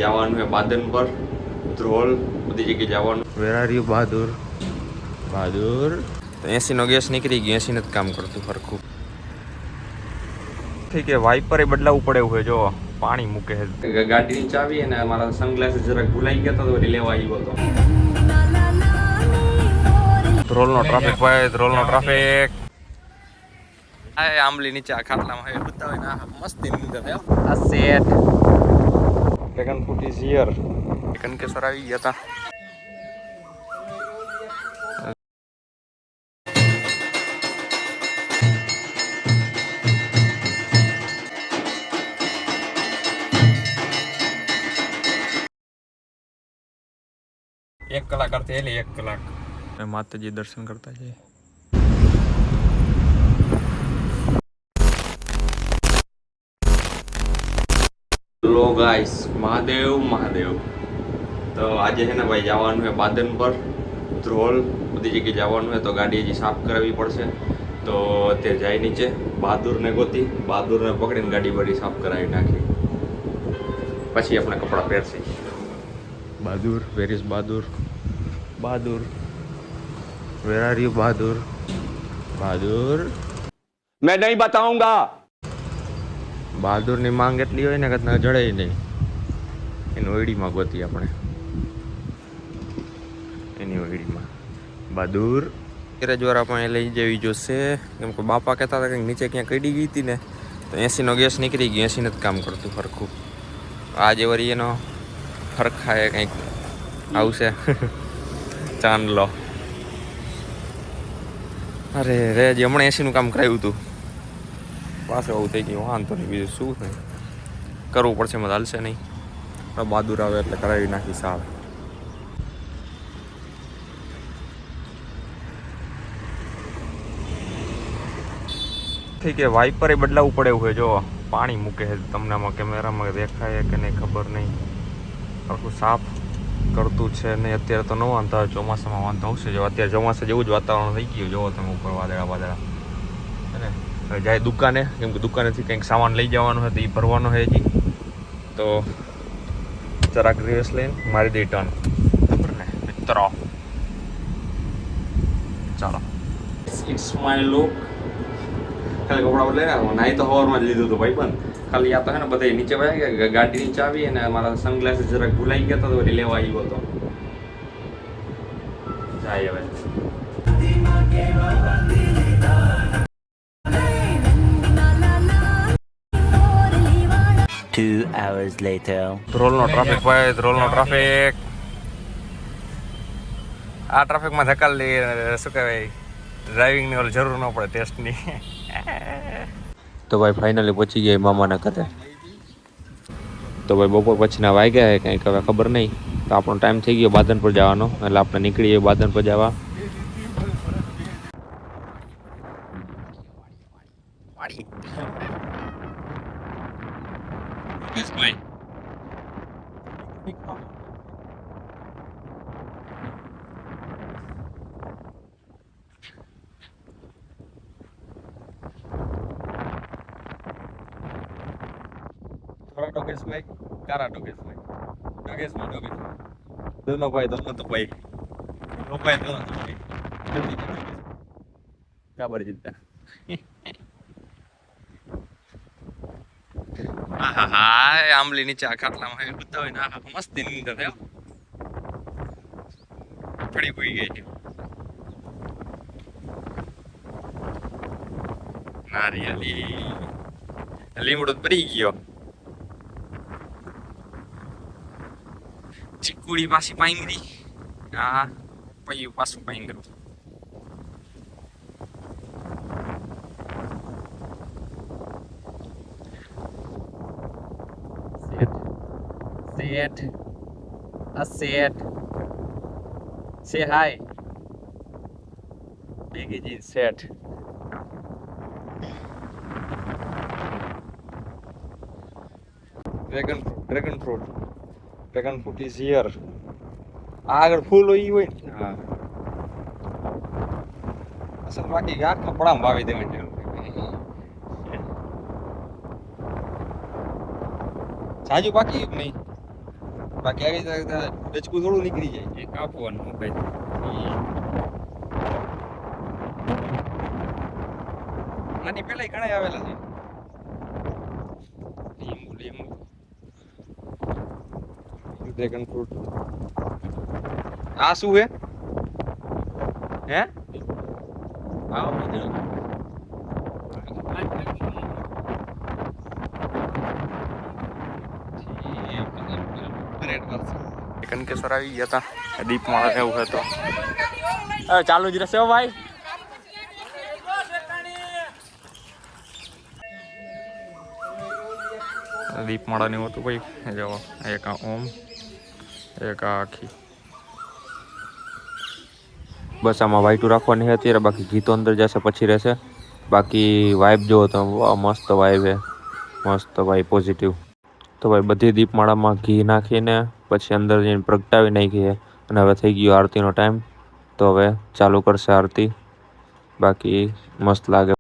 જવાનું છે બાદન પર ધ્રોલ બધી જગ્યાએ જવાનું. Where are you Bahadur? Bahadur 80 નો ગેસ નીકળી ગયો, 80 નથી કામ કરતું સરખું. ઠીક છે, વાઇપર એ બદલાવવું પડે એવું હોય. જો પાણી મૂકે છે ગાડીની ચાવી, અને મારા સનગ્લાસીસ જરાક ભૂલાઈ ગયા તો લેવા આવ્યો હતો. ધ્રોલનો ટ્રાફિક ભાઈ, ધ્રોલનો ટ્રાફિક. આ આંબલી નીચે આ ખાટલામાં હોય બતાવે ને મસ્તી નીંદર હે. આ set dragon fruit is here. Kankeshwar આવી ગયા હતા. એક કલાક અર્થે એટલે 1 કલાક માતાજી દર્શન કરતા છે. Hello guys, Mahadev Mahadev. તો આજે છે ને ભાઈ જવાનું છે બાદન પર ધ્રોલ બધી જગ્યાએ જવાનું હોય. તો ગાડી હજી સાફ કરાવવી પડશે. તો તે જાય નીચે બહાદુરને ગોતી, બહાદુરને પકડીને ગાડી બધી સાફ કરાવી નાખી. પછી આપણે કપડાં પહેરશી. Bahadur, where is Bahadur? Bahadur, where are you Bahadur? Bahadur मैं नहीं बताऊंगा. બહાદુરની માંગ એટલી હોય ને કે જડે નહીં. એની ઓયડીમાં ગોતી આપણે, એની ઓયડીમાં બહાદુર. ગેરેજવાળા પણ લઈ જવી જોશે, કેમ કે બાપા કહેતા હતા કે નીચે ક્યાં કડી ગઈ હતી ને તો 80 નો ગેસ નીકળી ગયો, 80 નથી કામ કરતું સરખું. આજે વળી એનો ફરખાય કંઈક આવશે ચાંદલો. અરે રે, હજી હમણાં 80 નું કામ કરાવ્યું હતું, પાછું આવું થઈ ગયું. વાંધો નહીં, બીજું શું થાય, કરવું પડશે, એમાં હાલશે નહીં. બહાદુર આવે એટલે કરાવી નાખી સાવ. ઠીક છે, વાઇપર એ બદલાવવું પડે એવું હોય. જો પાણી મૂકે છે, તમને આમાં કેમેરામાં દેખાય કે નહીં ખબર નહીં. આખું સાફ કરતું છે નહીં. અત્યારે તો ન વાંધો આવે, ચોમાસામાં વાંધો આવશે. જો અત્યારે ચોમાસા જેવું જ વાતાવરણ થઈ ગયું. જોવો તમે ઉપર વાદળા વાદળા હે ને. હવે જાય દુકાને, કેમ કે દુકાનેથી કંઈક સામાન લઈ જવાનો હોય તો એ ભરવાનો હોય હજી. તો જરાક રિવર્સ લઈને મારી દઈ ટર્ન. બરાબર ને મિત્રો? ચાલો, ઇટ્સ માય લુક. ખાલી કપડા બદલાઈ ને નાઈ તો હવારમાં જ લીધું હતું ભાઈ બંધ. ખાલી આ તો હે ને બધા નીચે વયા ગયા ગાડીની ચાવી, અને મારા સનગ્લાસીસ જરાક ભૂલાઈ ગયા તો લેવા આવ્યો હતો. જાય હવે. 2 hours later. ધ્રોલનો ટ્રાફિક ભાઈ, ધ્રોલનો ટ્રાફિક. આ ટ્રાફિકમાં ધક્કા લઈ શું કહેવાય, ડ્રાઇવિંગની ઓલી જરૂર ન પડે ટેસ્ટની. તો ભાઈ ફાઇનલી પહોંચી ગયા મામાના ઘરે. તો ભાઈ બપોર પછીના વાગ્યા કંઈક હવે ખબર નહીં. તો આપણો ટાઈમ થઈ ગયો બાદન પર જવાનો, એટલે આપણે નીકળીએ બાદન પર જવા. ડોગેશભાઈ, કારા ડોગેશભાઈ, ડોગેશભાઈ દોનો ભાઈ, દોનો તો ભાઈ, દોનો ભાઈ, દોનો તો ભાઈ. ખબર જીતતા. હા, આંબલી નીચે આ ખાટલામાં હોય બતાવે ને મસ્તી નીંદર હે. ફળી પડી ગઈ છે નારિયેલી, લીમડો પડી ગયો. ચીકુડી પાછી પાંગરી. હા, પૈયું પાછું પાંગરું. Set a set. Say hi. Biggie G set. Dragon fruit is here. આગળ ફૂલ હોય ને. હા, અસલ બાકી આખા પડામાં વાવી દેવાની. સાજુ બાકી નહીં. બાકી આવી રીતે ડચકું થોડું નીકળી જાય. એક આપવાનું ભાઈ. આની પેલા ઘણા આવેલા છે. લીંબુ ડ્રેગન ફ્રૂટ. આ શું હે? હે? કનકેશ્વર આવી ગયા હતા. દીપમાળા એવું હતો. ચાલુ જ રહેશે ભાઈ. દીપમાળાની હતું ભાઈ. જો એક આ ઓમ, એક આ આખી. બસ આમાં વાઈટું રાખવાની છે અત્યારે. બાકી ગીતો અંદર જશે પછી રહેશે. બાકી વાઇબ જો તો મસ્ત વાઇબ હે, મસ્ત ભાઈ પોઝિટિવ. તો ભાઈ બધી દીપમાળામાં ઘી નાખીને પછી અંદર જઈને પ્રગટાવી નાખી છે. અને હવે થઈ ગયો આરતીનો ટાઈમ. તો હવે ચાલુ કરશે આરતી. બાકી મસ્ત લાગે.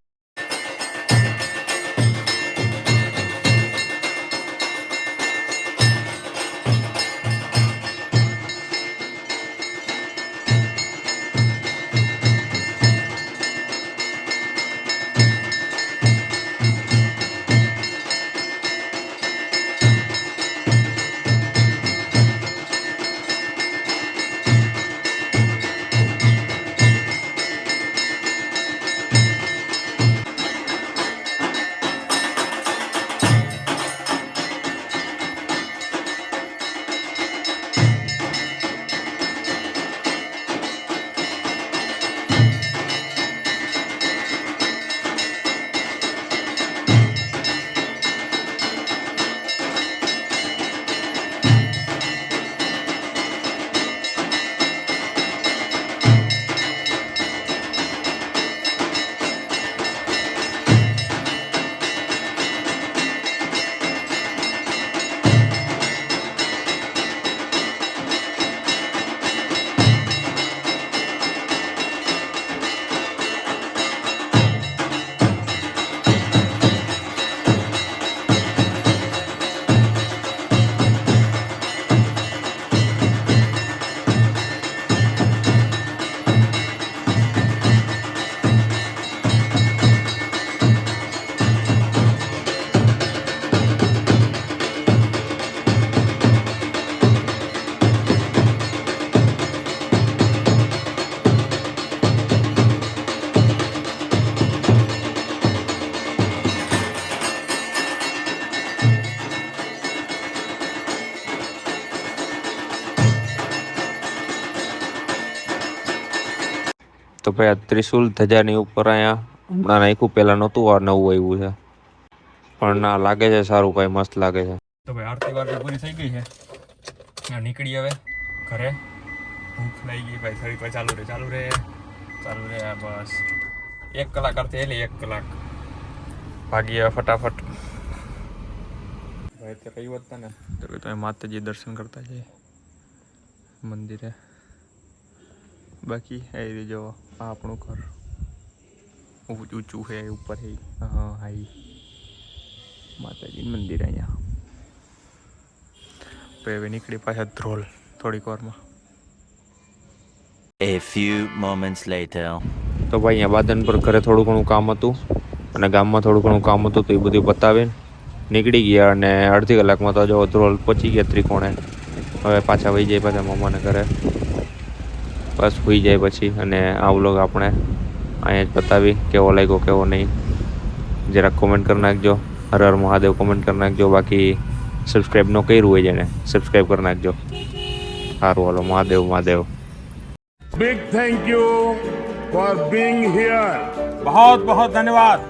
તો ભાઈ આ ત્રિશુલ ધજાની ઉપર અહીંયા હમણાં નાખ્યું. પહેલાં નહોતું, આ નવું આવ્યું છે. પણ ના લાગે છે સારું ભાઈ, મસ્ત લાગે છે. તો ભાઈ આરતી વારતી પૂરી થઈ ગઈ છે. નીકળી હવે ઘરે. ભૂખ લાગી ગઈ ભાઈ. ફરી ચાલુ રહે. બસ 1 કલાક અર્થે એલી 1 કલાક ભાગી હવે ફટાફટ. ભાઈ તે કઈ વાત ને તો તમે માતાજી દર્શન કરતા જઈએ મંદિરે. બાકી એ રીતે જો આ આપણું ઘર ઊંચું છે ઉપર છે. હા હાઈ માતાજી મંદિર અહીંયા. હવે નીકળી પાછા ધ્રોલ થોડીક વારમાં. A few moments later. તો ભાઈ અહીંયા બાદન પર ઘરે થોડું ઘણું કામ હતું અને ગામમાં થોડું ઘણું કામ હતું. તો એ બધું પતાવીને નીકળી ગયા. અને અડધી કલાકમાં તો જો ધ્રોલ પહોંચી ગયા ત્રિકોણે. હવે પાછા વહી જાય પાછા મમ્માને ઘરે. બસ હોઈ જાય પછી. અને આ વ્લોગ આપણે અહીંયા જ બતાવી કેવો લાગ્યો કેવો નહીં જરાક કોમેન્ટ કરી નાખજો. હર હર મહાદેવ કોમેન્ટ કરી નાખજો. બાકી સબસ્ક્રાઈબ ન કર્યું હોય જેને સબસ્ક્રાઈબ કરી નાખજો. સારું હાલો, Mahadev. Big thank you for being here. बहुत बहुत धन्यवाद.